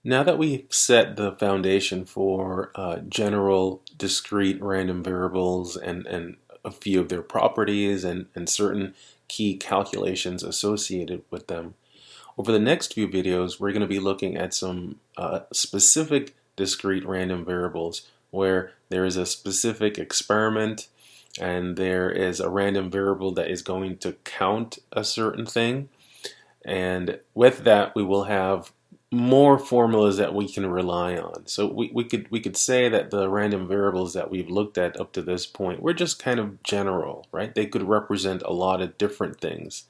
Now that we've set the foundation for general discrete random variables and a few of their properties and certain key calculations associated with them, over the next few videos we're going to be looking at some specific discrete random variables where there is a specific experiment and there is a random variable that is going to count a certain thing, and with that we will have more formulas that we can rely on. So we could say that the random variables that we've looked at up to this point were just kind of general, right? They could represent a lot of different things.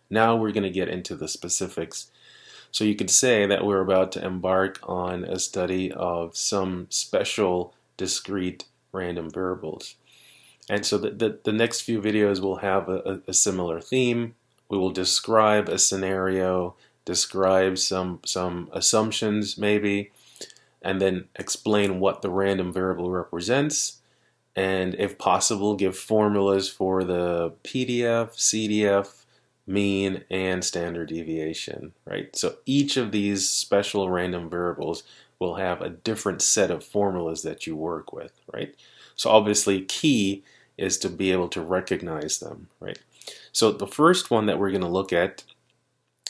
Now we're going to get into the specifics. So you could say that we're about to embark on a study of some special discrete random variables. And so the next few videos will have a similar theme. We will describe a scenario, describe some assumptions maybe, and then explain what the random variable represents, and if possible give formulas for the PDF, CDF, mean, and standard deviation, right? So each of these special random variables will have a different set of formulas that you work with, right? So obviously key is to be able to recognize them, right? So the first one that we're going to look at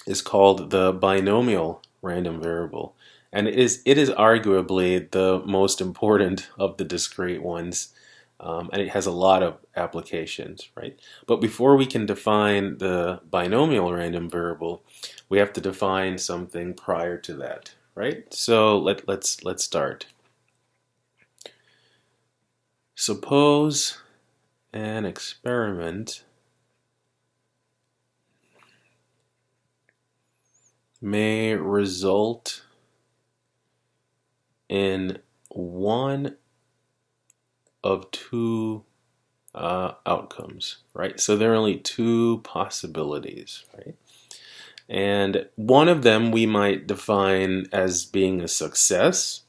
is called the binomial random variable. And it is arguably the most important of the discrete ones, and it has a lot of applications, right? But before we can define the binomial random variable, we have to define something prior to that, right? So let's start. Suppose an experiment may result in one of two outcomes, right? So there are only two possibilities, right? And one of them we might define as being a success,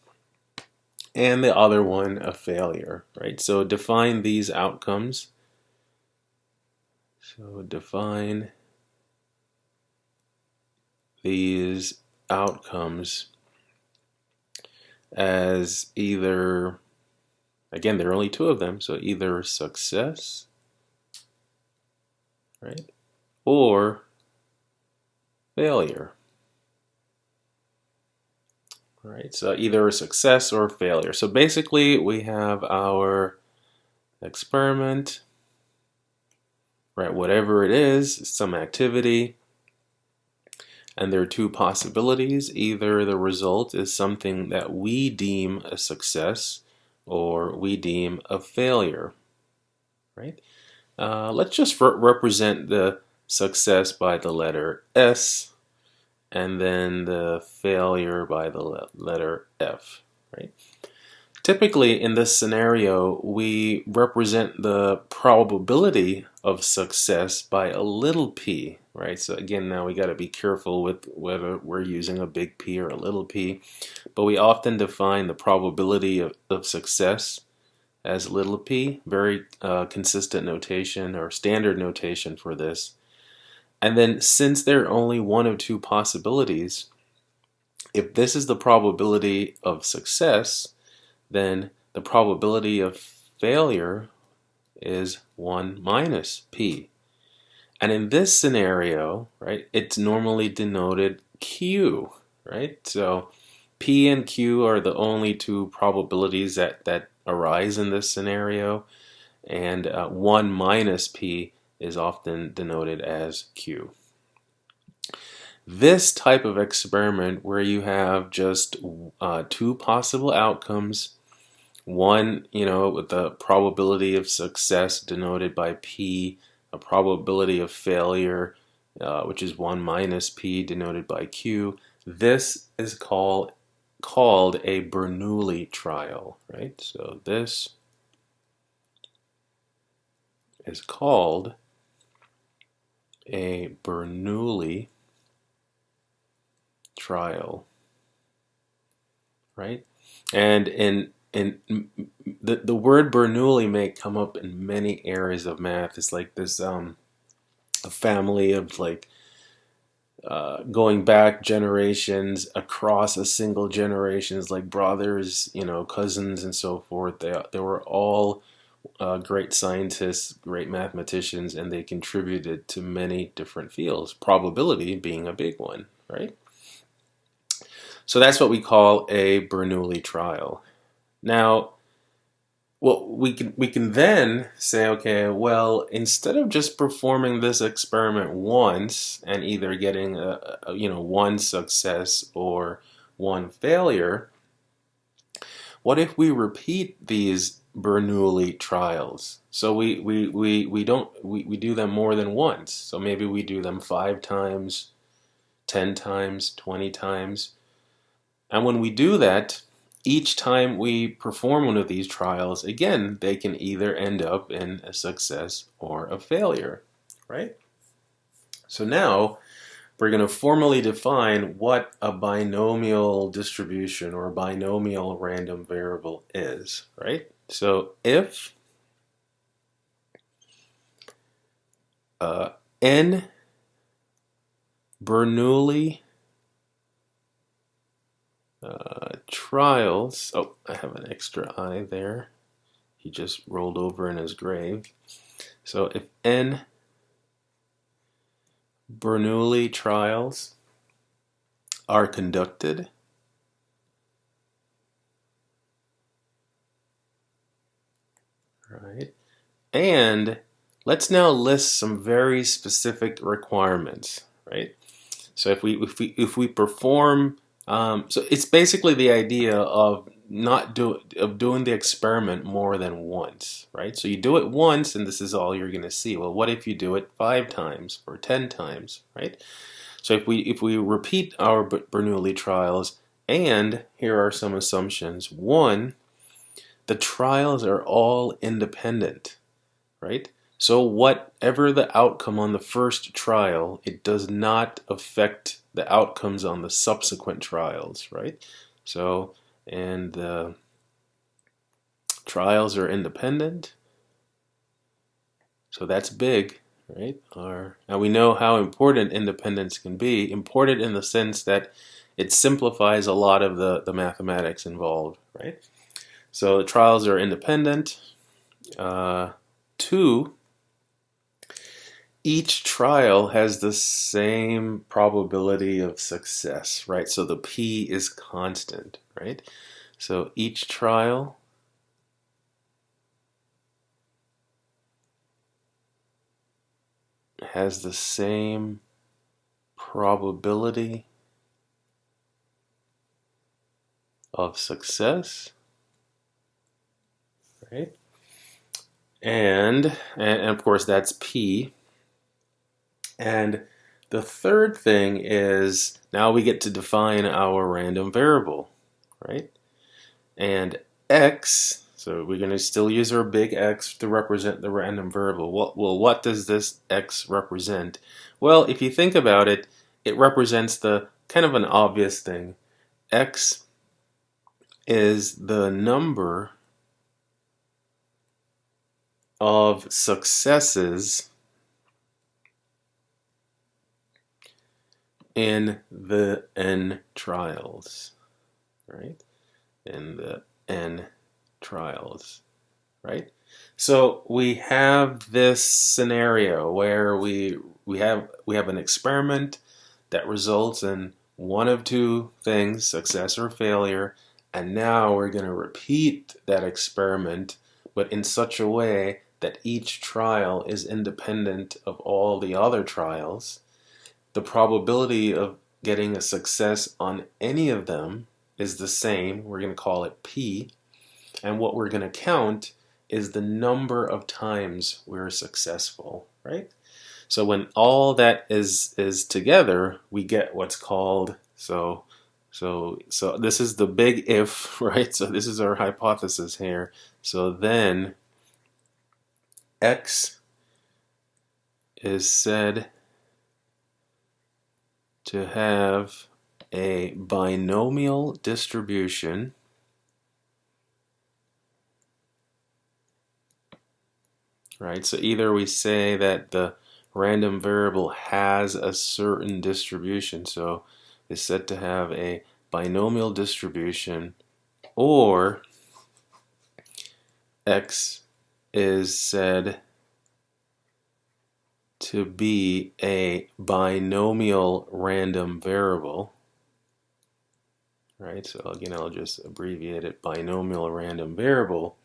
and the other one a failure, right? So define these outcomes. So define these outcomes as either, again, there are only two of them, so either success, right, or failure. All right, so either a success or a failure. So basically we have our experiment, right, whatever it is, some activity, and there are two possibilities. Either the result is something that we deem a success or we deem a failure, right? Let's just represent the success by the letter S and then the failure by the letter F, right? Typically in this scenario we represent the probability of success by a little p, right? So again, now we got to be careful with whether we're using a big P or a little p, but we often define the probability of success as little p, very consistent notation or standard notation for this. And then since there are only one of two possibilities, if this is the probability of success, then the probability of failure is 1 minus p. And in this scenario, right, it's normally denoted q, right? So p and q are the only two probabilities that arise in this scenario, and 1 minus p is often denoted as q. This type of experiment where you have just two possible outcomes, one, with the probability of success denoted by p, a probability of failure, which is 1 minus p denoted by q. This is called a Bernoulli trial, right? So this is called a Bernoulli trial, right? And the word Bernoulli may come up in many areas of math. It's like this a family of like going back generations across a single generations, like brothers, cousins, and so forth. They were all great scientists, great mathematicians, and they contributed to many different fields. Probability being a big one, right? So that's what we call a Bernoulli trial. Now, well, we can then say, okay, well, instead of just performing this experiment once and either getting one success or one failure, what if we repeat these Bernoulli trials? So we do them more than once. So maybe we do them 5 times, 10 times, 20 times. And when we do that, each time we perform one of these trials, again, they can either end up in a success or a failure, right? So now we're going to formally define what a binomial distribution or a binomial random variable is, right? So if n Bernoulli trials, oh, I have an extra I there. He just rolled over in his grave. So if n Bernoulli trials are conducted, right? And let's now list some very specific requirements, right? So if we perform, so it's basically the idea of not doing the experiment more than once, right? So you do it once, and this is all you're going to see. Well, what if you do it 5 times or 10 times, right? So if we repeat our Bernoulli trials, and here are some assumptions. One, the trials are all independent, right? So whatever the outcome on the first trial, it does not affect the outcomes on the subsequent trials, right? So, and the trials are independent. So that's big, right? Now we know how important independence can be. Important in the sense that it simplifies a lot of the mathematics involved, right? So the trials are independent. Two, each trial has the same probability of success, right? So the p is constant, right? So each trial has the same probability of success, right? And of course that's p. And the third thing is now we get to define our random variable, right? And x, so we're going to still use our big X to represent the random variable. Well, what does this x represent? Well, if you think about it, it represents the kind of an obvious thing. X is the number of successes in the n trials, right? In the n trials, right? So we have this scenario where we have an experiment that results in one of two things, success or failure, and now we're going to repeat that experiment, but in such a way that each trial is independent of all the other trials. The probability of getting a success on any of them is the same. We're going to call it P. And what we're going to count is the number of times we're successful, right? So when all that is together, we get what's called, so this is the big if, right? So this is our hypothesis here. So then X is said to have a binomial distribution right? So either we say that the random variable has a certain distribution, so it's said to have a binomial distribution, or X is said to be a binomial random variable, right? So again, I'll just abbreviate it, binomial random variable,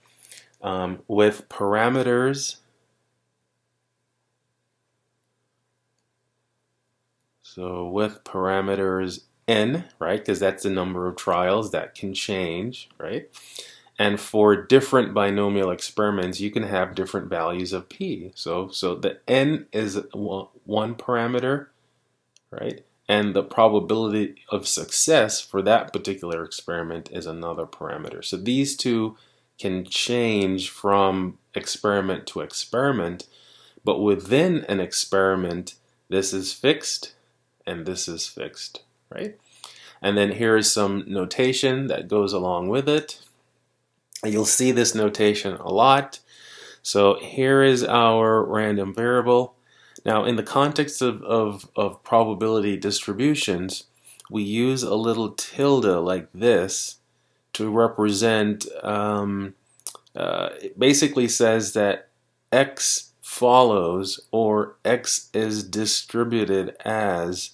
with parameters. So with parameters n, right, because that's the number of trials that can change, right? And for different binomial experiments, you can have different values of p. So the n is one parameter, right? And the probability of success for that particular experiment is another parameter. So these two can change from experiment to experiment, but within an experiment, this is fixed and this is fixed, right? And then here is some notation that goes along with it. You'll see this notation a lot. So here is our random variable. Now, in the context of probability distributions, we use a little tilde like this to represent, it basically says that X follows or X is distributed as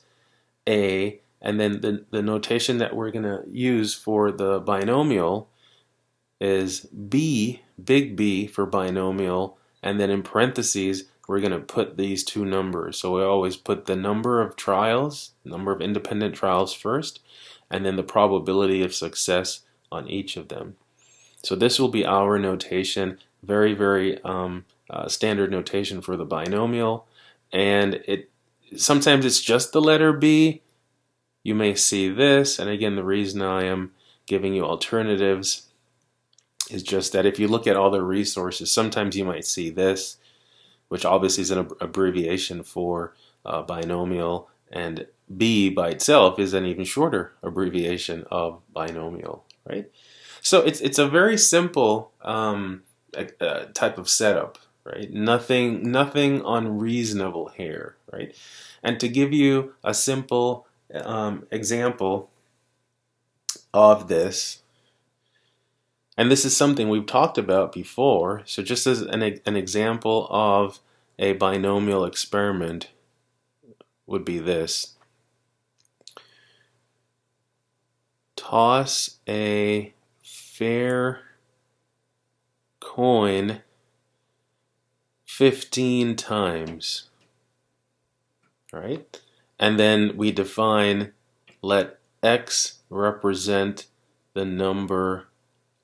A, and then the notation that we're going to use for the binomial is B, big B for binomial, and then in parentheses we're going to put these two numbers. So we always put the number of trials, number of independent trials first, and then the probability of success on each of them. So this will be our notation, very, very standard notation for the binomial, and sometimes it's just the letter B. You may see this, and again, the reason I am giving you alternatives is just that if you look at all the resources, sometimes you might see this, which obviously is an abbreviation for binomial, and B by itself is an even shorter abbreviation of binomial, right? So it's a very simple type of setup, right? Nothing unreasonable here, right? And to give you a simple example of this, and this is something we've talked about before, so just as an example of a binomial experiment would be this. Toss a fair coin 15 times, right? And then we define, let X represent the number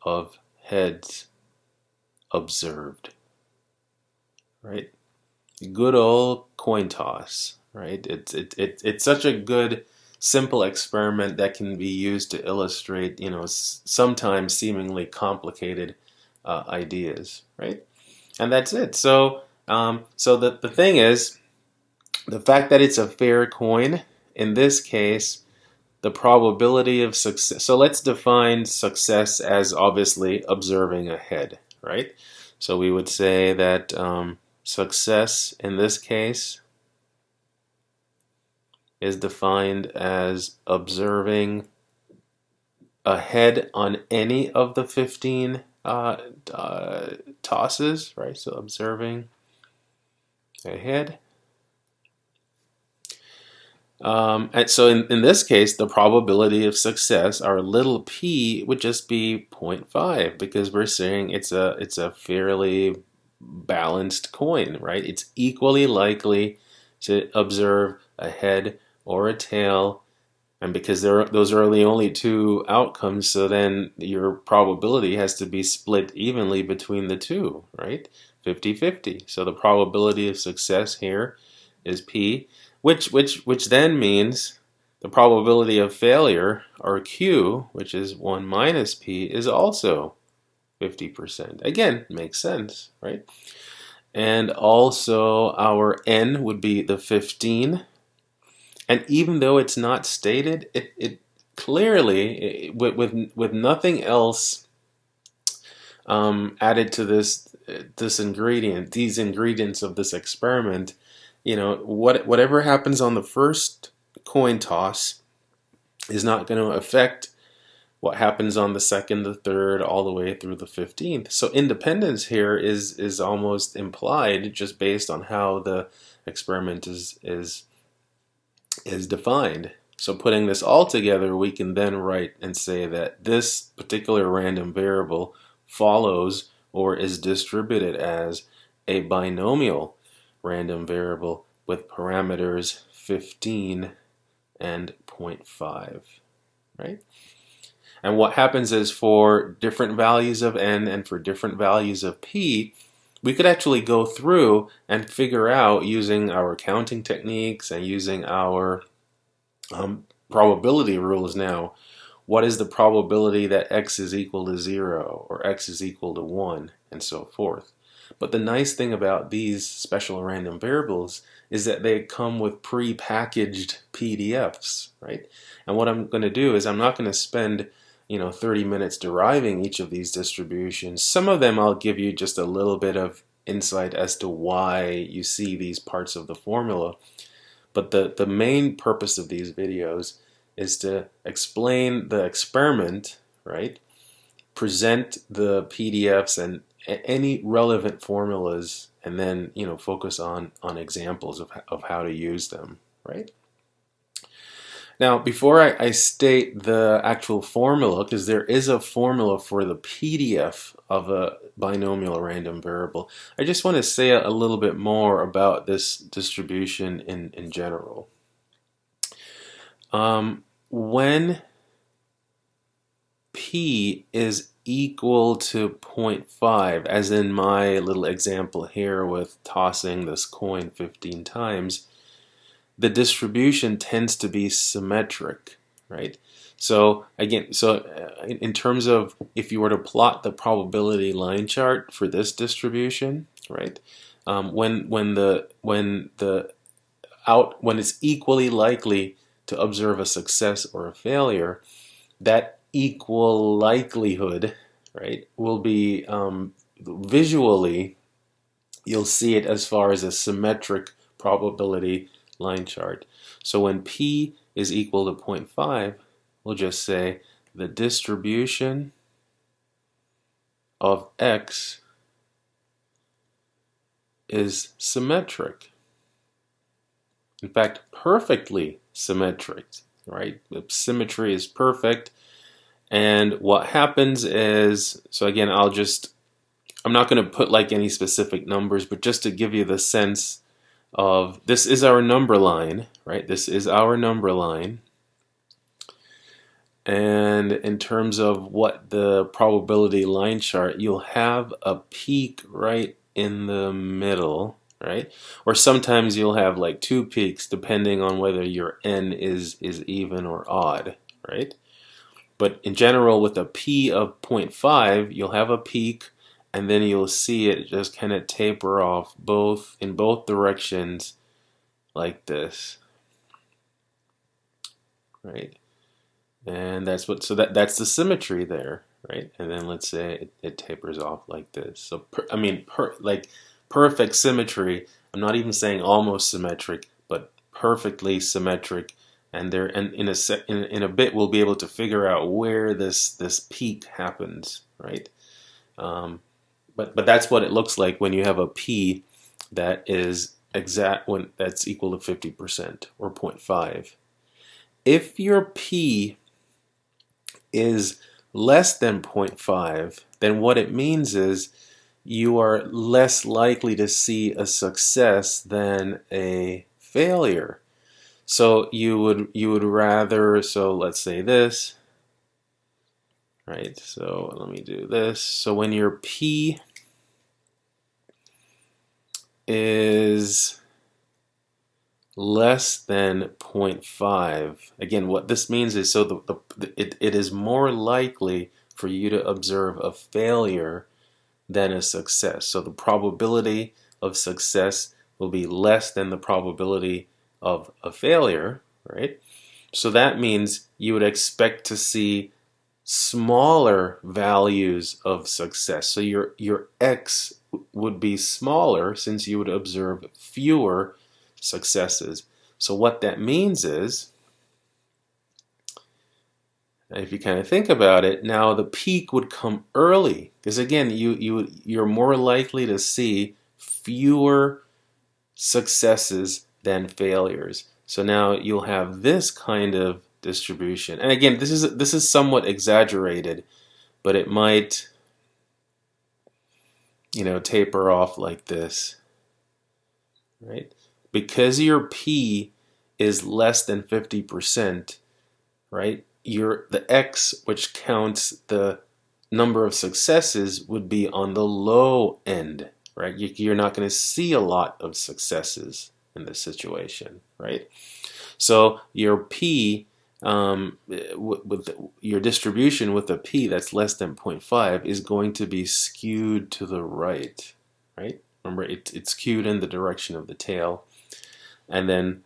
of heads observed, right? Good old coin toss, right? It's such a good simple experiment that can be used to illustrate, sometimes seemingly complicated ideas, right? And that's it. So the thing is, the fact that it's a fair coin, in this case, the probability of success. So let's define success as obviously observing a head, right? So we would say that success in this case is defined as observing a head on any of the 15 tosses, right? So observing a head. And so in this case, the probability of success, our little p, would just be 0.5 because we're saying it's a fairly balanced coin, right? It's equally likely to observe a head or a tail, and because those are the only two outcomes, so then your probability has to be split evenly between the two, right? 50-50. So the probability of success here is p. Which then means the probability of failure, or Q, which is 1 minus P, is also 50%. Again, makes sense, right? And also our N would be the 15. And even though it's not stated, it clearly, with nothing else added to these ingredients of this experiment, whatever happens on the first coin toss is not going to affect what happens on the second, the third, all the way through the 15th. So independence here is almost implied just based on how the experiment is defined. So putting this all together, we can then write and say that this particular random variable follows or is distributed as a binomial random variable with parameters 15 and 0.5, right? And what happens is for different values of n and for different values of p, we could actually go through and figure out using our counting techniques and using our probability rules now, what is the probability that x is equal to 0 or x is equal to 1 and so forth. But the nice thing about these special random variables is that they come with pre-packaged PDFs, right? And what I'm going to do is I'm not going to spend 30 minutes deriving each of these distributions. Some of them I'll give you just a little bit of insight as to why you see these parts of the formula. But the main purpose of these videos is to explain the experiment, right? Present the PDFs and any relevant formulas, and then focus on examples of how to use them, right? Now, before I state the actual formula, because there is a formula for the PDF of a binomial random variable, I just want to say a little bit more about this distribution in general. When p is equal to 0.5, as in my little example here with tossing this coin 15 times, the distribution tends to be symmetric, right? So again, in terms of if you were to plot the probability line chart for this distribution, right? When it's equally likely to observe a success or a failure, that equal likelihood, right, will be visually, you'll see it as far as a symmetric probability line chart. So when p is equal to 0.5, we'll just say the distribution of x is symmetric. In fact, perfectly symmetric, right? The symmetry is perfect. And what happens is, so again, I'm not going to put like any specific numbers, but just to give you the sense of, this is our number line, right? This is our number line. And in terms of what the probability line chart, you'll have a peak right in the middle, right? Or sometimes you'll have like two peaks depending on whether your n is even or odd, right? But in general, with a p of 0.5, you'll have a peak, and then you'll see it just kind of taper off in both directions like this, right? And that's that's the symmetry there, right? And then let's say it tapers off like this. So perfect symmetry. I'm not even saying almost symmetric, but perfectly symmetric. And in a bit we'll be able to figure out where this peak happens, right? But that's what it looks like when you have a p that is that's equal to 50% or 0.5. If your p is less than 0.5, then what it means is you are less likely to see a success than a failure. So you would rather, so let's say this, right? So let me do this. So when your p is less than 0.5, again, what this means is it is more likely for you to observe a failure than a success. So the probability of success will be less than the probability of a failure, right? So that means you would expect to see smaller values of success. So your x would be smaller since you would observe fewer successes. So what that means is, if you kind of think about it, now the peak would come early because again, you're more likely to see fewer successes than failures. So now you'll have this kind of distribution. And again, this is somewhat exaggerated, but it might, taper off like this, right? Because your P is less than 50%, right? The X, which counts the number of successes, would be on the low end, right? You're not going to see a lot of successes in this situation, right? So your P, with your distribution with a P that's less than 0.5 is going to be skewed to the right, right? Remember, it's skewed in the direction of the tail. And then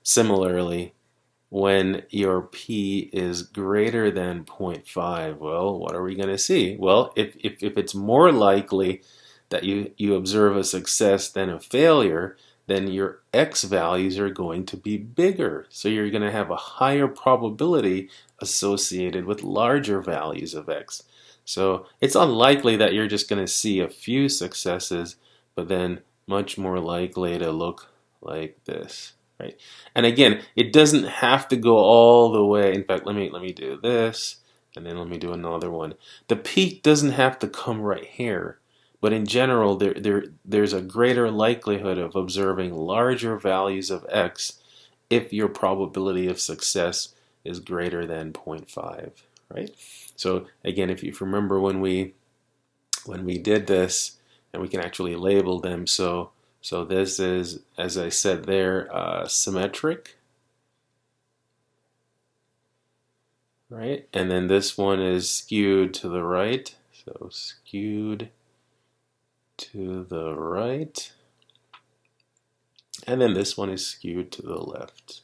similarly, when your P is greater than 0.5, well, what are we going to see? Well, if it's more likely that you observe a success than a failure, then your X values are going to be bigger. So you're going to have a higher probability associated with larger values of X. So it's unlikely that you're just going to see a few successes, but then much more likely to look like this. Right? And again, it doesn't have to go all the way. In fact, let me do this, and then let me do another one. The peak doesn't have to come right here, but in general, there's a greater likelihood of observing larger values of X if your probability of success is greater than 0.5, right? So again, if you remember when we did this, and we can actually label them, so this is, as I said there, symmetric, right? And then this one is skewed to the right, so skewed to the right. And then this one is skewed to the left.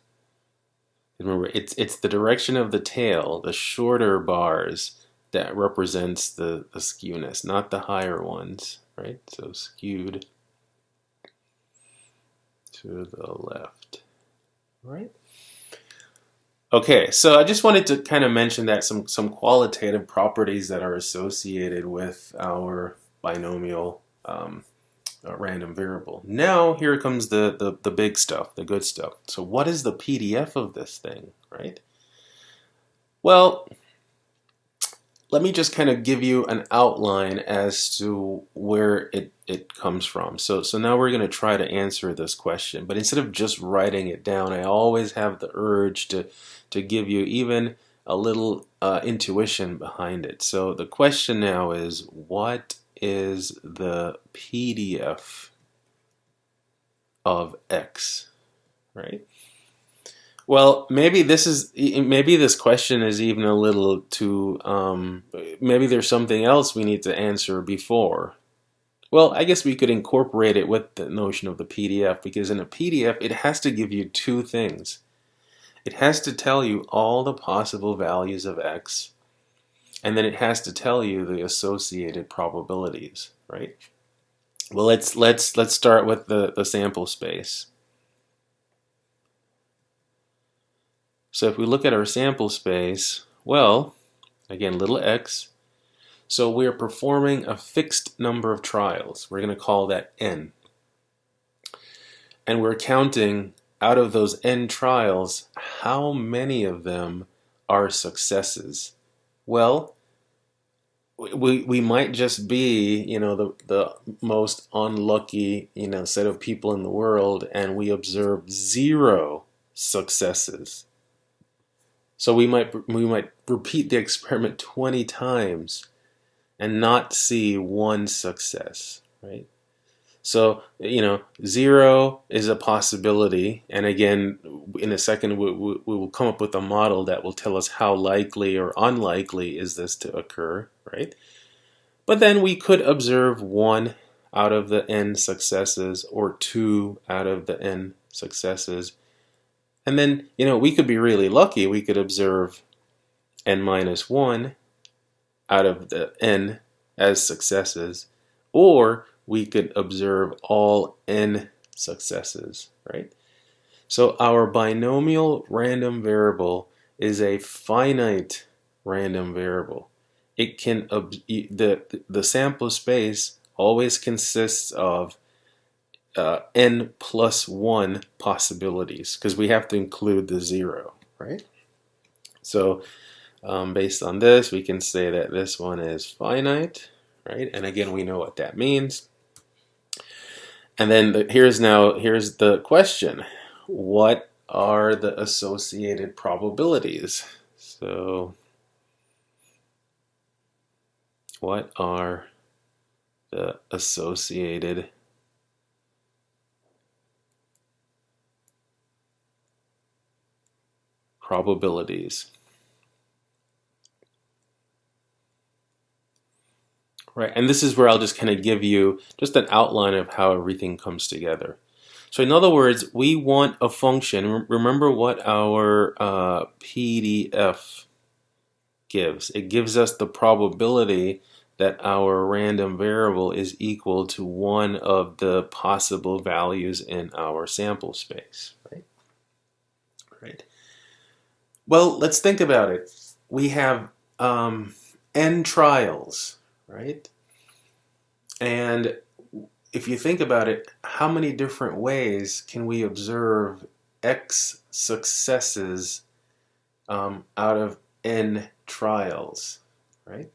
And remember, it's the direction of the tail, the shorter bars, that represents the skewness, not the higher ones, right? So skewed to the left, right? Okay, so I just wanted to kind of mention that some qualitative properties that are associated with our binomial random variable. Now here comes the big stuff, the good stuff. So what is the PDF of this thing, right? Well, let me just kind of give you an outline as to where it comes from. So now we're going to try to answer this question, but instead of just writing it down, I always have the urge to give you even a little intuition behind it. So the question now is, what is the PDF of X, right? Well, maybe this question is even a little too, maybe there's something else we need to answer before. Well, I guess we could incorporate it with the notion of the PDF, because in a PDF, it has to give you two things. It has to tell you all the possible values of X, and then it has to tell you the associated probabilities, right? Well, let's start with the sample space. So if we look at our sample space, well, again, little x. So we're performing a fixed number of trials. We're going to call that n. And we're counting out of those n trials, how many of them are successes? Well, we might just be, the most unlucky, set of people in the world, and we observe 0 successes. So we might repeat the experiment 20 times and not see 1 success, right? So, 0 is a possibility, and again, in a second we will come up with a model that will tell us how likely or unlikely is this to occur, right? But then we could observe 1 out of the n successes, or 2 out of the n successes. And then, we could be really lucky. We could observe n minus 1 out of the n as successes, or we could observe all n successes, right? So our binomial random variable is a finite random variable. It can the sample space always consists of n plus 1 possibilities because we have to include the 0, right? So based on this, we can say that this one is finite, right? And again, we know what that means. And then here's the question. What are the associated probabilities? So what are the associated probabilities? Right, and this is where I'll just kind of give you just an outline of how everything comes together. So in other words, we want a function. Remember what our PDF gives. It gives us the probability that our random variable is equal to one of the possible values in our sample space, right? Right. Well, let's think about it. We have n trials, right? And if you think about it, how many different ways can we observe X successes out of N trials, right?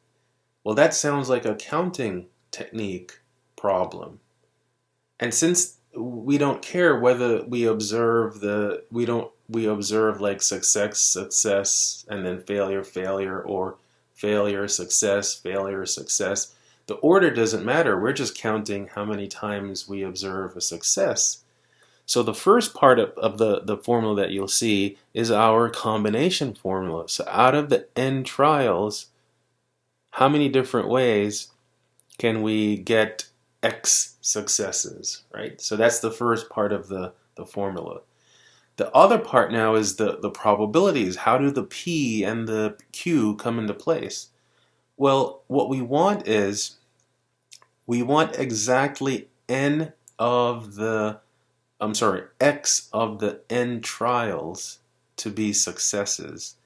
Well, that sounds like a counting technique problem. And since we don't care whether we observe we observe like success, and then failure, or failure, success, the order doesn't matter. We're just counting how many times we observe a success. So the first part of the formula that you'll see is our combination formula. So out of the n trials, how many different ways can we get X successes, right? So that's the first part of the formula. The other part now is the probabilities. How do the P and the Q come into place? Well, what we want is we want exactly X of the N trials to be successes.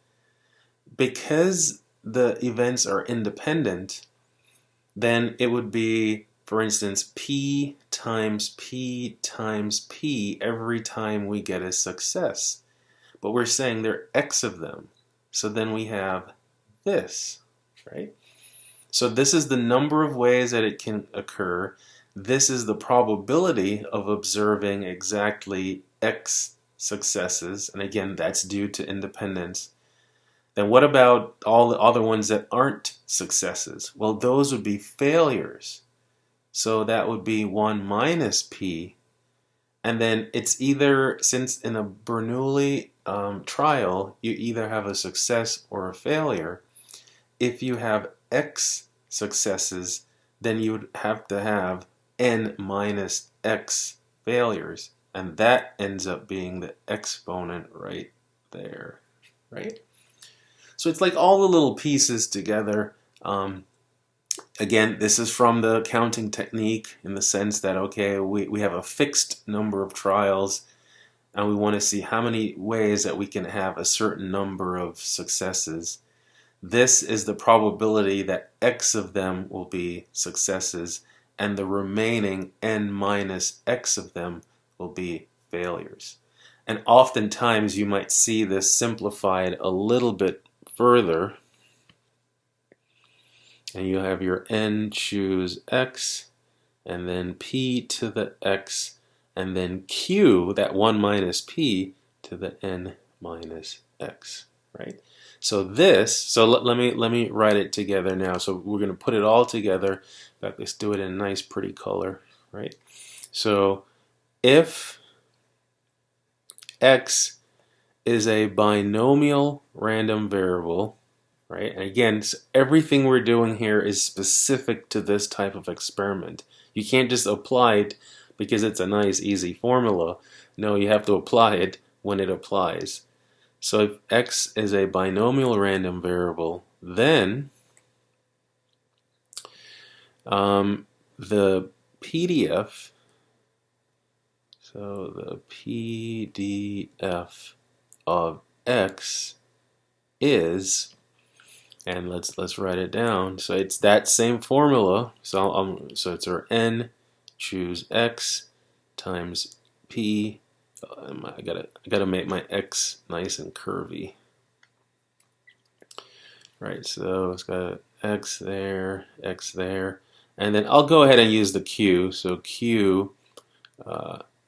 Because the events are independent, then it would be, for instance, P times P times P every time we get a success. But we're saying there are X of them. So then we have this, right? So this is the number of ways that it can occur. This is the probability of observing exactly X successes. And again, that's due to independence. Then what about all the other ones that aren't successes? Well, those would be failures. So that would be 1 minus P. And then it's either, since in a Bernoulli trial, you either have a success or a failure. If you have X successes, then you would have to have N minus X failures. And that ends up being the exponent right there, right? So it's like all the little pieces together. Again, this is from the counting technique in the sense that, okay, we have a fixed number of trials and we want to see how many ways that we can have a certain number of successes. This is the probability that X of them will be successes and the remaining N minus X of them will be failures. And oftentimes you might see this simplified a little bit further, and you have your N choose X, and then P to the X, and then Q, that 1 minus P, to the N minus X, right? So let me write it together now. So we're going to put it all together. In fact, let's do it in a nice pretty color, right? So if X is a binomial random variable, right? And again, everything we're doing here is specific to this type of experiment. You can't just apply it because it's a nice, easy formula. No, you have to apply it when it applies. So if X is a binomial random variable, then the PDF, So the PDF of x is, and let's write it down. So it's that same formula. So it's our n, choose x times p. I gotta make my x nice and curvy. Right, so it's got x there, and then I'll go ahead and use the q. So q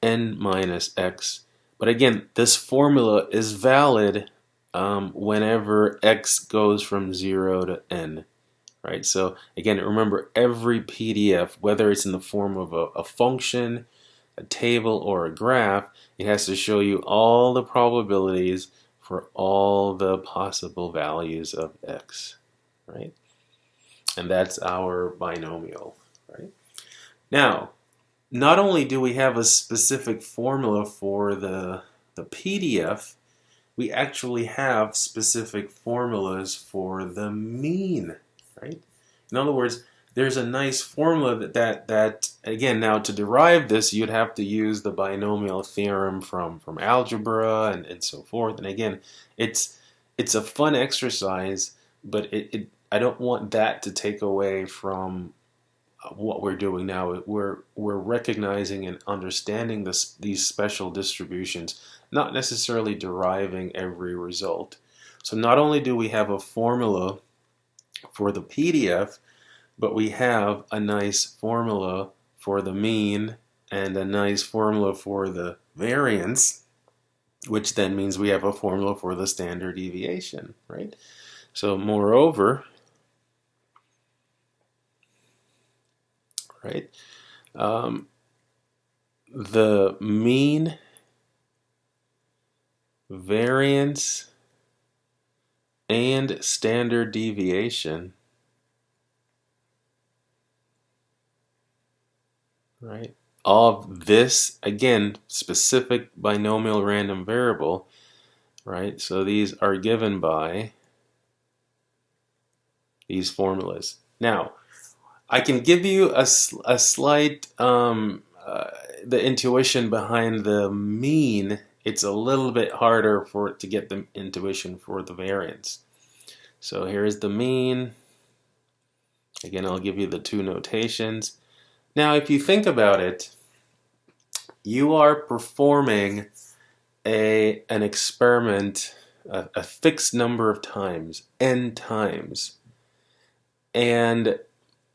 n minus x. But again, this formula is valid whenever x goes from 0 to n. Right, so again, remember every PDF, whether it's in the form of a function, a table, or a graph, it has to show you all the probabilities for all the possible values of x, right? And that's our binomial, right? Now, not only do we have a specific formula for the PDF, we actually have specific formulas for the mean, right? In other words, there's a nice formula that again, now to derive this, you'd have to use the binomial theorem from algebra and so forth. And again, it's a fun exercise, but I don't want that to take away from what we're doing now. We're recognizing and understanding these special distributions, not necessarily deriving every result. So not only do we have a formula for the PDF, but we have a nice formula for the mean and a nice formula for the variance, which then means we have a formula for the standard deviation, right? So moreover, right, the mean, variance, and standard deviation, right, of this, again, specific binomial random variable, right? So these are given by these formulas. Now, I can give you a slight, the intuition behind the mean. It's a little bit harder for it to get the intuition for the variance. So here's the mean. Again, I'll give you the two notations. Now, if you think about it, you are performing an experiment a fixed number of times, n times, and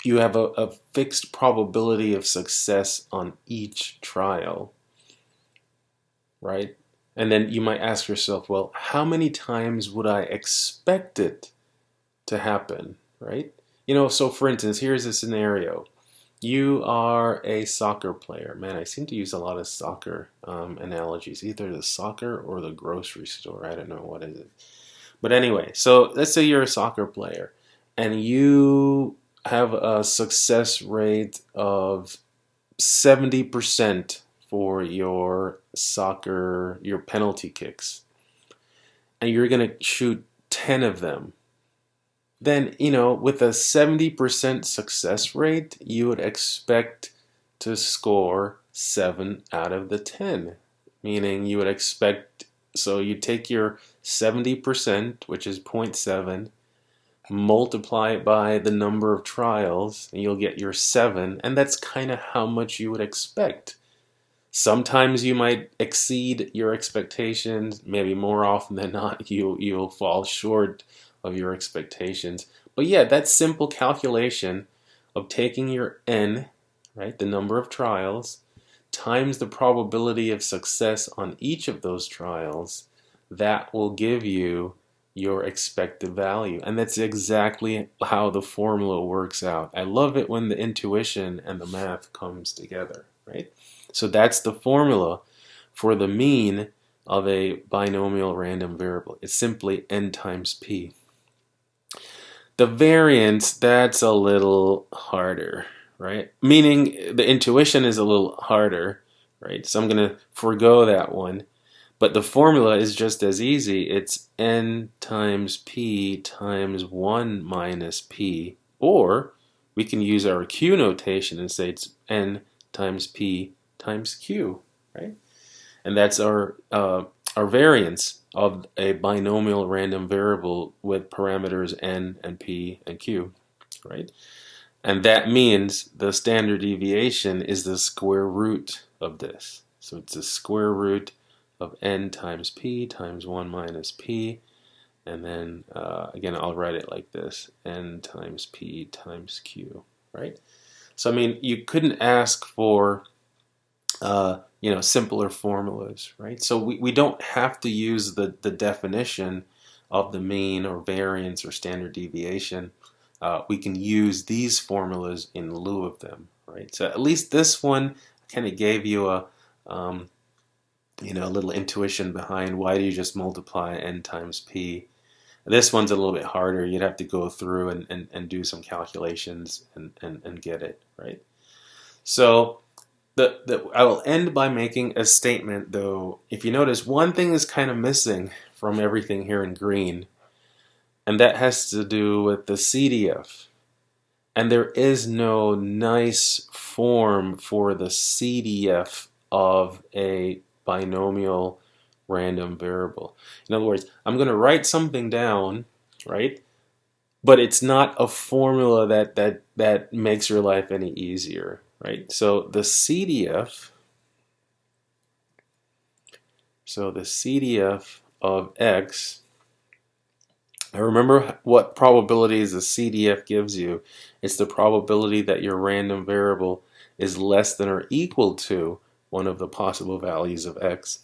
you have a fixed probability of success on each trial, right? And then you might ask yourself, well, how many times would I expect it to happen, right? So for instance, here's a scenario. You are a soccer player. Man, I seem to use a lot of soccer analogies, either the soccer or the grocery store. I don't know what is it. But anyway, so let's say you're a soccer player and you have a success rate of 70% for your soccer, your penalty kicks, and you're going to shoot 10 of them. Then, with a 70% success rate, you would expect to score 7 out of the 10. Meaning you would expect, so you take your 70%, which is 0.7, multiply it by the number of trials, and you'll get your 7, and that's kind of how much you would expect. Sometimes you might exceed your expectations, maybe more often than not you'll fall short of your expectations. But yeah, that simple calculation of taking your n, right, the number of trials, times the probability of success on each of those trials, that will give you your expected value. And that's exactly how the formula works out. I love it when the intuition and the math comes together, right? So that's the formula for the mean of a binomial random variable. It's simply n times p. The variance, that's a little harder, right? Meaning the intuition is a little harder, right? So I'm going to forego that one. But the formula is just as easy. It's n times p times 1 minus p. Or we can use our q notation and say it's n times p times q. right? And that's our variance of a binomial random variable with parameters n and p and q, right? And that means the standard deviation is the square root of this. So it's the square root of n times p times 1 minus p. And then, again, I'll write it like this, n times p times q, right? So, I mean, you couldn't ask for, simpler formulas, right? So we don't have to use the definition of the mean or variance or standard deviation. We can use these formulas in lieu of them, right? So at least this one kind of gave you a little intuition behind why do you just multiply n times p. This one's a little bit harder. You'd have to go through and do some calculations and get it, right? So I will end by making a statement, though. If you notice, one thing is kind of missing from everything here in green, and that has to do with the CDF. And there is no nice form for the CDF of a binomial random variable. In other words, I'm going to write something down, right? But it's not a formula that makes your life any easier, right? So the CDF of x, I remember what probabilities the CDF gives you. It's the probability that your random variable is less than or equal to one of the possible values of x.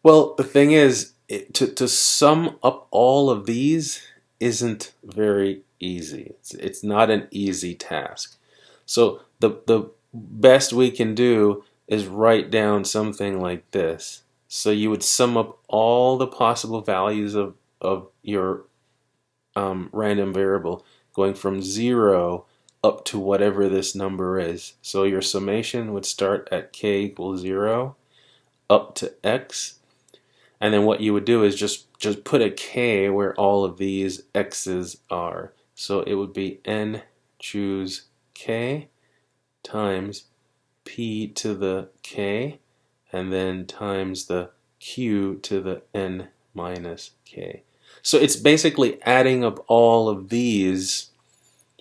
Well, the thing is, to sum up all of these isn't very easy. It's not an easy task. So the best we can do is write down something like this. So you would sum up all the possible values of your random variable, going from 0 up to whatever this number is. So your summation would start at k equals 0 up to x. And then what you would do is just put a k where all of these x's are. So it would be n choose k times p to the k, and then times the q to the n minus k. So it's basically adding up all of these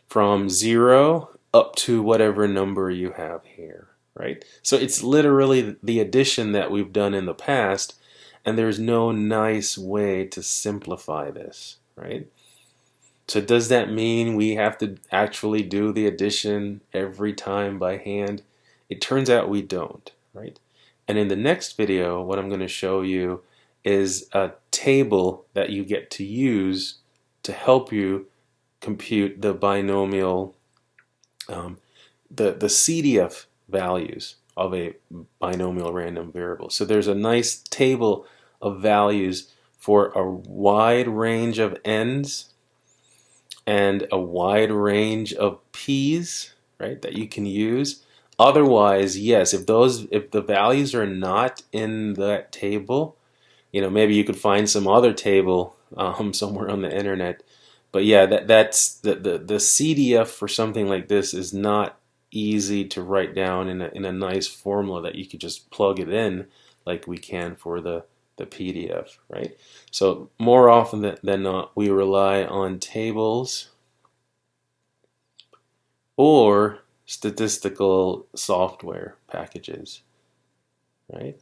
from 0 up to whatever number you have here, right? So it's literally the addition that we've done in the past, and there's no nice way to simplify this, right? So does that mean we have to actually do the addition every time by hand? It turns out we don't, right? And in the next video, what I'm going to show you is a table that you get to use to help you compute the binomial, the CDF values of a binomial random variable. So there's a nice table of values for a wide range of n's and a wide range of p's, right, that you can use. Otherwise, yes, if the values are not in that table, maybe you could find some other table somewhere on the internet. But yeah, that's the CDF for something like this is not easy to write down in a nice formula that you could just plug it in like we can for the PDF, right? So more often than not, we rely on tables or statistical software packages, right?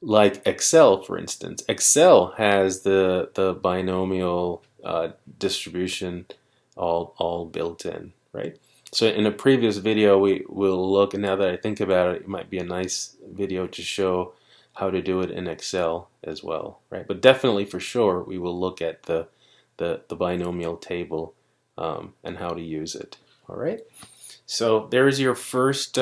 Like Excel, for instance. Excel has the binomial distribution all built in, right? So in a previous video, we will look, and now that I think about it, it might be a nice video to show how to do it in Excel as well, right? But definitely, for sure, we will look at the binomial table and how to use it. All right. So there's your first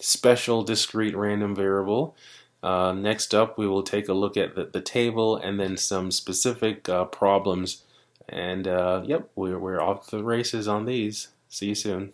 special discrete random variable. Next up, we will take a look at the table and then some specific problems. And yep, we're off to the races on these. See you soon.